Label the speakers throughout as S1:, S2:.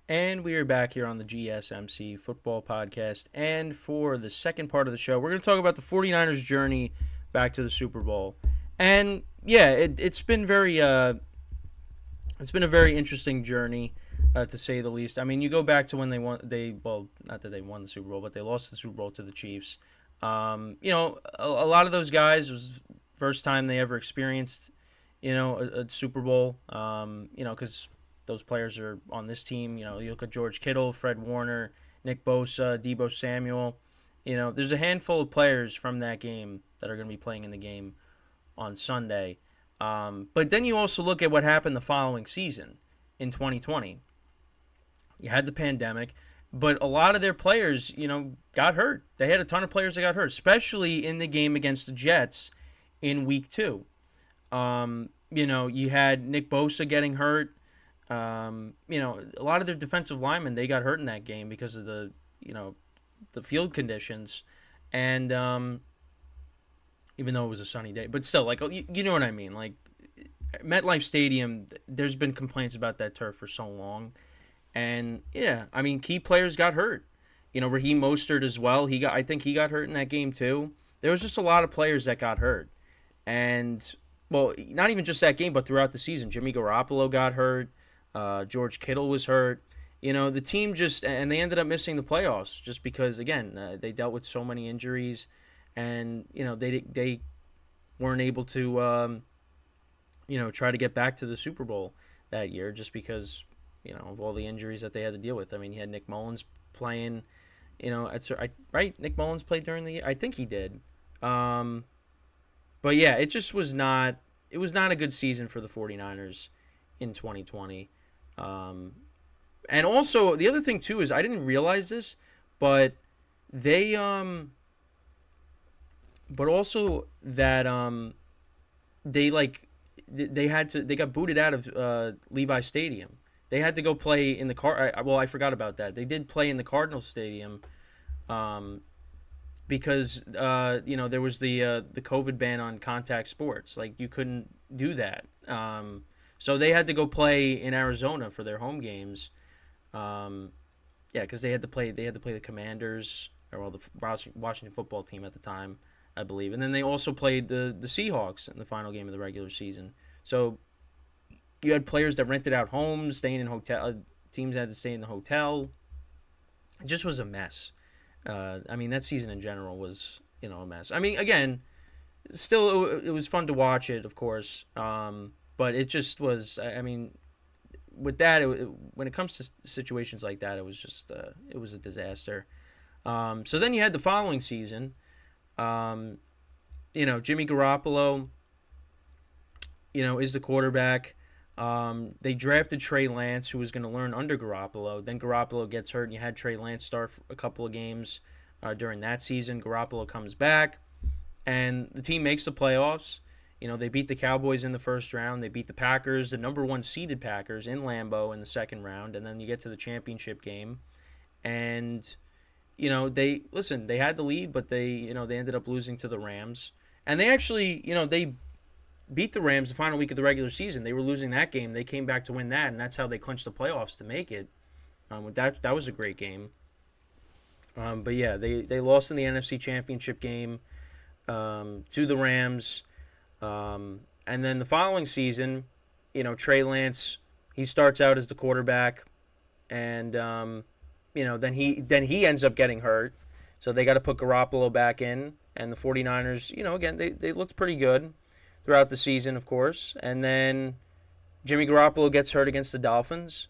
S1: And we are back here on the GSMC football podcast. And for the second part of the show, we're going to talk about the 49ers' journey back to the Super Bowl. And yeah, it's been it's been a very interesting journey, to say the least. I mean, you go back to when well, not that they won the Super Bowl, but they lost the Super Bowl to the Chiefs. A lot of those guys was first time they ever experienced, a Super Bowl. Because those players are on this team. You look at George Kittle, Fred Warner, Nick Bosa, Deebo Samuel. There's a handful of players from that game that are going to be playing in the game on Sunday. But then you also look at what happened the following season in 2020. You had the pandemic, but a lot of their players, got hurt. They had a ton of players that got hurt, especially in the game against the Jets in week 2. You had Nick Bosa getting hurt. A lot of their defensive linemen, they got hurt in that game because of the field conditions. And even though it was a sunny day, but still, like, you know what I mean? Like, MetLife Stadium, there's been complaints about that turf for so long. And yeah, I mean, key players got hurt. Raheem Mostert as well. I think he got hurt in that game too. There was just a lot of players that got hurt. And, well, not even just that game, but throughout the season. Jimmy Garoppolo got hurt. George Kittle was hurt. The team and they ended up missing the playoffs just because, again, they dealt with so many injuries, and they weren't able to try to get back to the Super Bowl that year just because of all the injuries that they had to deal with. I mean, you had Nick Mullins playing, right? Nick Mullins played during the year. I think he did. But yeah, it just was not. It was not a good season for the 49ers in 2020. And also the other thing too is I didn't realize this, but they but also that they got booted out of Levi Stadium. They had to go play in the I forgot about that. They did play in the Cardinals Stadium, because there was the COVID ban on contact sports. Like, you couldn't do that. So they had to go play in Arizona for their home games. Because they had to play the Commanders, or the Washington football team at the time, I believe, and then they also played the Seahawks in the final game of the regular season. So you had players that rented out homes, staying in hotel. Teams had to stay in the hotel. It just was a mess. I mean, that season in general was a mess. I mean, again, still it was fun to watch it, of course. But it just was. I mean, with that, when it comes to situations like that, it was just it was a disaster. So then you had the following season. Jimmy Garoppolo, is the quarterback. They drafted Trey Lance, who was going to learn under Garoppolo. Then Garoppolo gets hurt, and you had Trey Lance start a couple of games during that season. Garoppolo comes back, and the team makes the playoffs. They beat the Cowboys in the first round. They beat the Packers, the number 1 seeded Packers, in Lambeau in the second round. And then you get to the championship game. And, they had the lead, but they ended up losing to the Rams. And they actually, they beat the Rams the final week of the regular season. They were losing that game. They came back to win that, and that's how they clinched the playoffs to make it. That was a great game. But yeah, they lost in the NFC Championship game to the Rams. And then the following season, Trey Lance, he starts out as the quarterback, and then he ends up getting hurt, so they got to put Garoppolo back in. And the 49ers, again, they looked pretty good throughout the season, of course. And then Jimmy Garoppolo gets hurt against the Dolphins.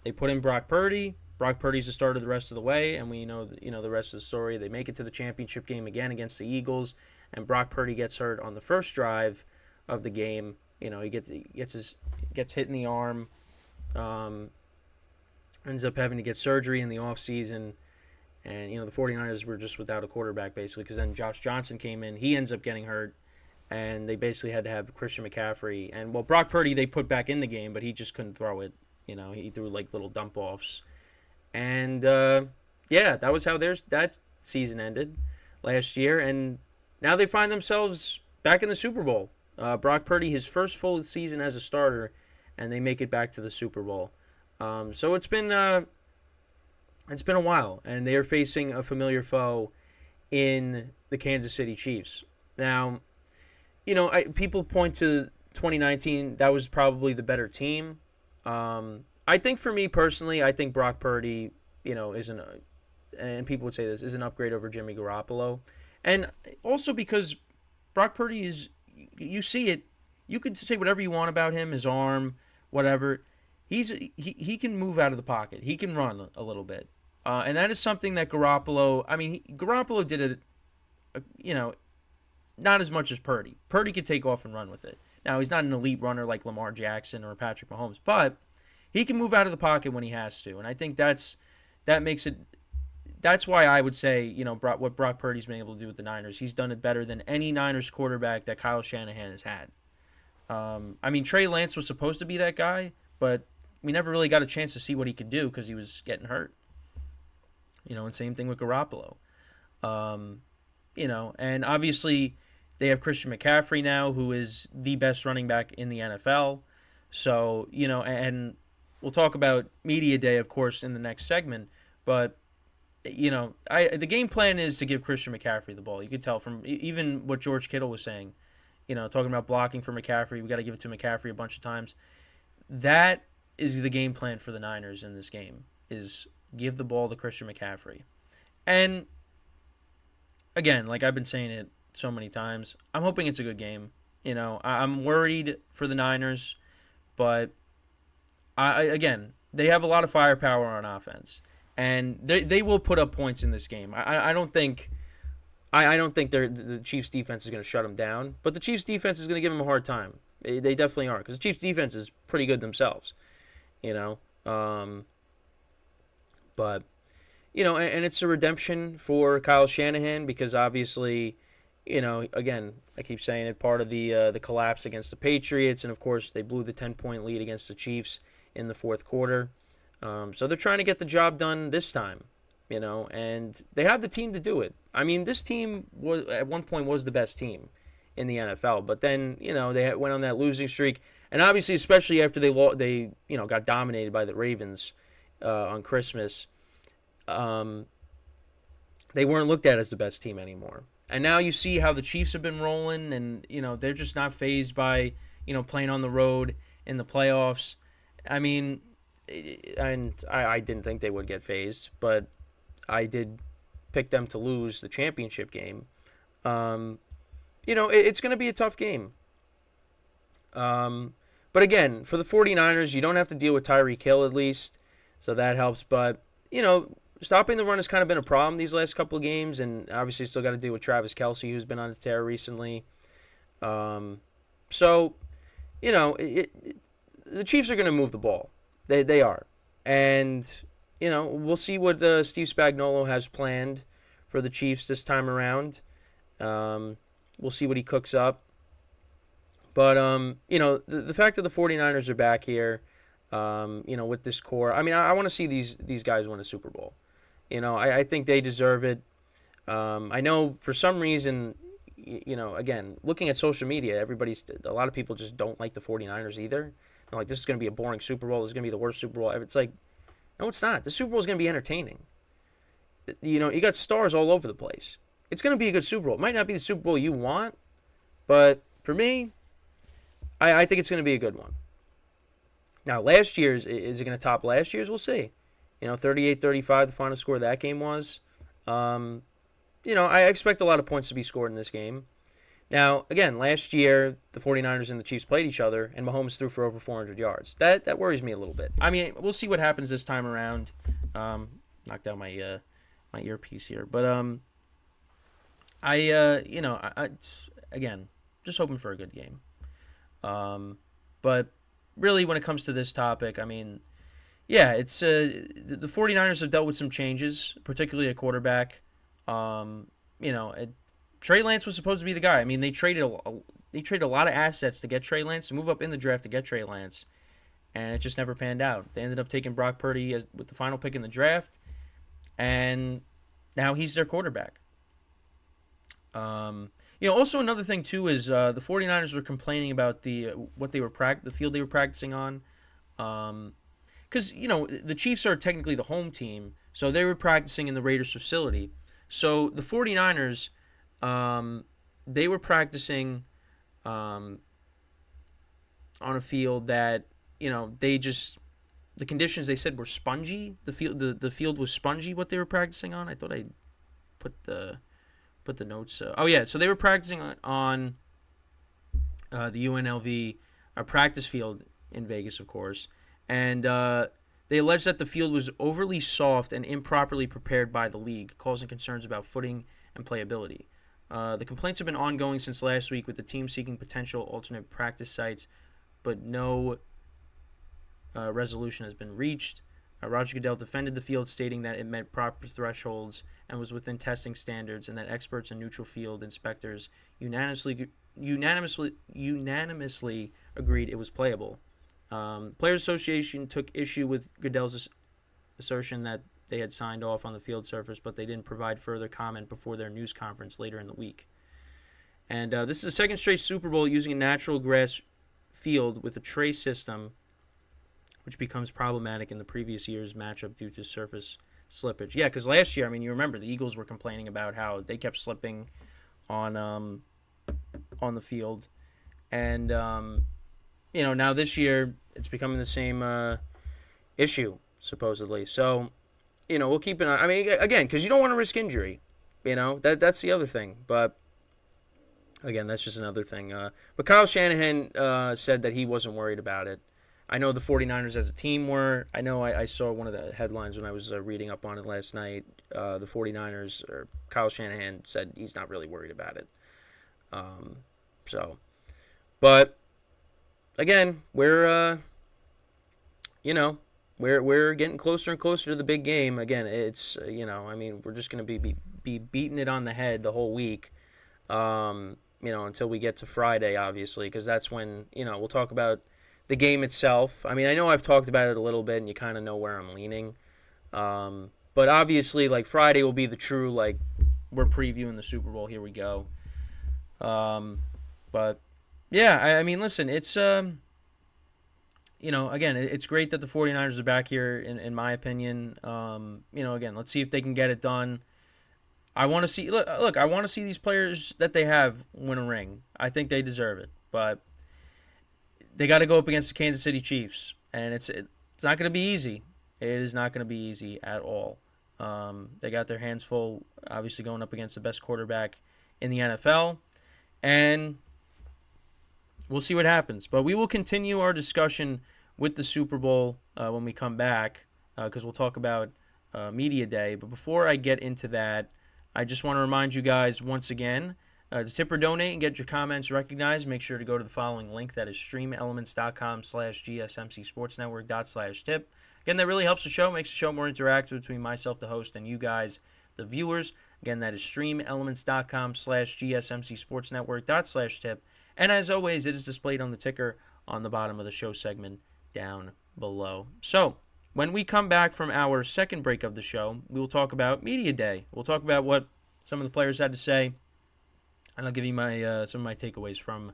S1: They put in Brock Purdy. Brock Purdy's the starter the rest of the way, and we know the rest of the story. They make it to the championship game again against the Eagles, and Brock Purdy gets hurt on the first drive of the game. He gets hit in the arm, ends up having to get surgery in the offseason, and the 49ers were just without a quarterback basically, because then Josh Johnson came in. He ends up getting hurt, and they basically had to have Christian McCaffrey. And, well, Brock Purdy they put back in the game, but he just couldn't throw it. He threw like little dump offs. And that was how that season ended last year, and now they find themselves back in the Super Bowl. Brock Purdy, his first full season as a starter, and they make it back to the Super Bowl. So it's been It's been a while, and they are facing a familiar foe in the Kansas City Chiefs. Now, people point to 2019. That was probably the better team. I think for me personally, I think Brock Purdy, isn't and people would say this is an upgrade over Jimmy Garoppolo, and also because Brock Purdy is, you see it, you could say whatever you want about him, his arm, whatever. He can move out of the pocket. He can run a little bit, and that is something that Garoppolo. I mean, Garoppolo did it, not as much as Purdy. Purdy could take off and run with it. Now he's not an elite runner like Lamar Jackson or Patrick Mahomes, but he can move out of the pocket when he has to, and I think that makes it. That's why I would say, what Brock Purdy's been able to do with the Niners, he's done it better than any Niners quarterback that Kyle Shanahan has had. I mean, Trey Lance was supposed to be that guy, but we never really got a chance to see what he could do because he was getting hurt. And same thing with Garoppolo. And obviously they have Christian McCaffrey now, who is the best running back in the NFL. So, and we'll talk about Media Day, of course, in the next segment, but the game plan is to give Christian McCaffrey the ball. You could tell from even what George Kittle was saying, talking about blocking for McCaffrey. We got to give it to McCaffrey a bunch of times. That is the game plan for the Niners in this game, is give the ball to Christian McCaffrey. And again, like I've been saying it so many times, I'm hoping it's a good game. I'm worried for the Niners, but again, they have a lot of firepower on offense. And they will put up points in this game. I don't think the Chiefs defense is going to shut them down, but the Chiefs defense is going to give them a hard time. They definitely are, because the Chiefs defense is pretty good themselves, But and it's a redemption for Kyle Shanahan because obviously, again, I keep saying it, part of the collapse against the Patriots, and of course they blew the 10-point lead against the Chiefs in the fourth quarter. So they're trying to get the job done this time, and they have the team to do it. I mean, this team was at one point was the best team in the NFL, but then they went on that losing streak, and obviously, especially after they got dominated by the Ravens on Christmas, they weren't looked at as the best team anymore. And now you see how the Chiefs have been rolling, and they're just not fazed by playing on the road in the playoffs. I mean. And I didn't think they would get phased, but I did pick them to lose the championship game. It's going to be a tough game. But again, for the 49ers, you don't have to deal with Tyreek Hill at least, so that helps. But, stopping the run has kind of been a problem these last couple of games, and obviously still got to deal with Travis Kelce, who's been on a tear recently. The Chiefs are going to move the ball. They are. And, we'll see what Steve Spagnuolo has planned for the Chiefs this time around. We'll see what he cooks up. But, the fact that the 49ers are back here, with this core, I mean, I want to see these guys win a Super Bowl. I think they deserve it. I know for some reason, again, looking at social media, a lot of people just don't like the 49ers either. They're like, this is going to be a boring Super Bowl. This is going to be the worst Super Bowl ever. It's like, no, it's not. The Super Bowl is going to be entertaining. You got stars all over the place. It's going to be a good Super Bowl. It might not be the Super Bowl you want, but for me, I think it's going to be a good one. Now, last year's, is it going to top last year's? We'll see. 38-35, the final score of that game was. I expect a lot of points to be scored in this game. Now, again, last year, the 49ers and the Chiefs played each other, and Mahomes threw for over 400 yards. That worries me a little bit. I mean, we'll see what happens this time around. Knocked out my earpiece here. But, again, just hoping for a good game. But really, when it comes to this topic, I mean, yeah, it's the 49ers have dealt with some changes, particularly at quarterback. Trey Lance was supposed to be the guy. I mean, they traded a lot of assets to get Trey Lance, to move up in the draft to get Trey Lance, and it just never panned out. They ended up taking Brock Purdy with the final pick in the draft, and now he's their quarterback. Also another thing too is the 49ers were complaining about the field they were practicing on, because, the Chiefs are technically the home team, so they were practicing in the Raiders facility. So the 49ers, they were practicing on a field that, the conditions they said were spongy. The field was spongy, what they were practicing on. I thought I put the notes. So they were practicing on the UNLV practice field in Vegas, of course. And they alleged that the field was overly soft and improperly prepared by the league, causing concerns about footing and playability. The complaints have been ongoing since last week, with the team seeking potential alternate practice sites, but no resolution has been reached. Roger Goodell defended the field, stating that it met proper thresholds and was within testing standards, and that experts and neutral field inspectors unanimously agreed it was playable. Players Association took issue with Goodell's assertion that they had signed off on the field surface, but they didn't provide further comment before their news conference later in the week. And this is the second straight Super Bowl using a natural grass field with a tray system, which becomes problematic in the previous year's matchup due to surface slippage. Yeah, because last year, you remember the Eagles were complaining about how they kept slipping on the field, and now this year it's becoming the same issue supposedly. So, we'll keep an eye. Again, because you don't want to risk injury. That's the other thing. But again, that's just another thing. But Kyle Shanahan said that he wasn't worried about it. I know the 49ers as a team were. I know I saw one of the headlines when I was reading up on it last night. The 49ers, or Kyle Shanahan, said he's not really worried about it. But again, we're getting closer and closer to the big game. Again, it's we're just going to be beating it on the head the whole week. Until we get to Friday, obviously, because that's when we'll talk about the game itself. I know I've talked about it a little bit, and you kind of know where I'm leaning. But obviously, Friday will be the true, we're previewing the Super Bowl. Here we go. But yeah, listen, it's again, it's great that the 49ers are back here, in my opinion. Again, let's see if they can get it done. I want to see look, I want to see these players that they have win a ring. I think they deserve it, but they got to go up against the Kansas City Chiefs, and it's not going to be easy. It is not going to be easy at all. They got their hands full, obviously, going up against the best quarterback in the NFL, and we'll see what happens. But we will continue our discussion with the Super Bowl when we come back, because we'll talk about Media Day. But before I get into that, I just want to remind you guys once again, to tip or donate and get your comments recognized, make sure to go to the following link. That is streamelements.com/gsmcsportsnetwork./tip. Again, that really helps the show, makes the show more interactive between myself, the host, and you guys, the viewers. Again, that is streamelements.com/gsmcsportsnetwork./tip. And as always, it is displayed on the ticker on the bottom of the show segment down below. So, when we come back from our second break of the show, we will talk about Media Day. We'll talk about what some of the players had to say, and I'll give you some of my takeaways from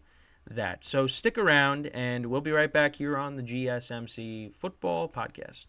S1: that. So stick around, and we'll be right back here on the GSMC Football Podcast.